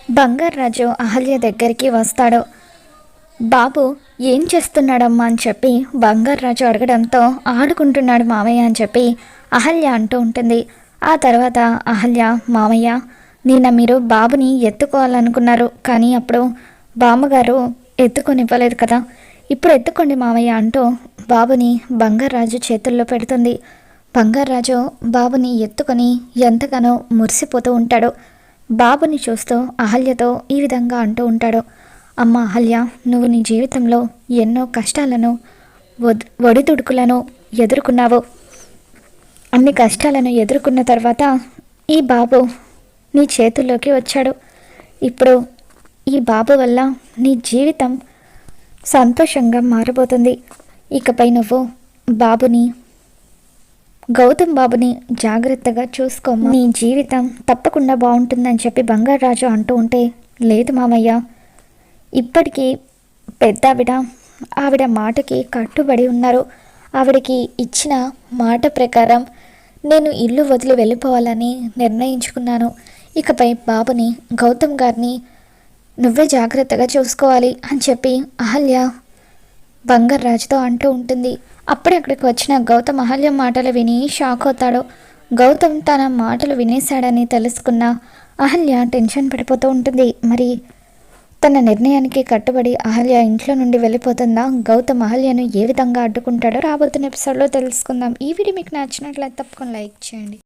బంగారాజు అహల్య దగ్గరికి వస్తాడు. బాబు ఏం చేస్తున్నాడమ్మా అని చెప్పి బంగారాజు అడగడంతో ఆడుకుంటున్నాడు మామయ్య అని చెప్పి అహల్య అంటూ ఉంటుంది. ఆ తర్వాత అహల్య, మామయ్య నిన్న మీరు బాబుని ఎత్తుకోవాలనుకున్నారు, కానీ అప్పుడు బామ్మగారు ఎత్తుకొనివ్వలేదు కదా, ఇప్పుడు ఎత్తుకోండి మామయ్య అంటూ బాబుని బంగారాజు చేతుల్లో పెడుతుంది. బంగారాజు బాబుని ఎత్తుకొని ఎంతగానో మురిసిపోతూ ఉంటాడు. బాబుని చూస్తూ అహల్యతో ఈ విధంగా అంటూ ఉంటాడు. అమ్మ అహల్య, నువ్వు నీ జీవితంలో ఎన్నో కష్టాలను ఒడిదుడుకులను ఎదుర్కొన్నావు. అన్ని కష్టాలను ఎదుర్కొన్న తర్వాత ఈ బాబు నీ చేతుల్లోకి వచ్చాడు. ఇప్పుడు ఈ బాబు వల్ల నీ జీవితం సంతోషంగా మారబోతుంది. ఇకపై నువ్వు బాబుని, గౌతమ్ బాబుని జాగ్రత్తగా చూసుకోమ్మా, నీ జీవితం తప్పకుండా బాగుంటుందని చెప్పి బంగారాజు అంటూ ఉంటే, లేదు మామయ్య, ఇప్పటికీ ఆవిడ మాటకి కట్టుబడి ఉన్నారు. ఆవిడకి ఇచ్చిన మాట ప్రకారం నేను ఇల్లు వదిలి వెళ్ళిపోవాలని నిర్ణయించుకున్నాను. ఇకపై బాబుని, గౌతమ్ గారిని నువ్వే జాగ్రత్తగా చూసుకోవాలి అని చెప్పి అహల్య బంగారాజుతో అంటూ ఉంటుంది. అప్పుడే అక్కడికి వచ్చిన గౌతమ్ అహల్య మాటలు విని షాక్ అవుతాడు. గౌతమ్ తన మాటలు వినేశాడని తెలుసుకున్న అహల్య టెన్షన్ పడిపోతూ ఉంటుంది. మరి తన నిర్ణయానికి కట్టుబడి అహల్య ఇంట్లో నుండి వెళ్ళిపోతుందా? గౌతమ్ అహల్యను ఏ విధంగా అడ్డుకుంటాడో రాబోతున్న ఎపిసోడ్లో తెలుసుకుందాం. ఈ వీడియో మీకు నచ్చినట్లయితే తప్పకుండా లైక్ చేయండి.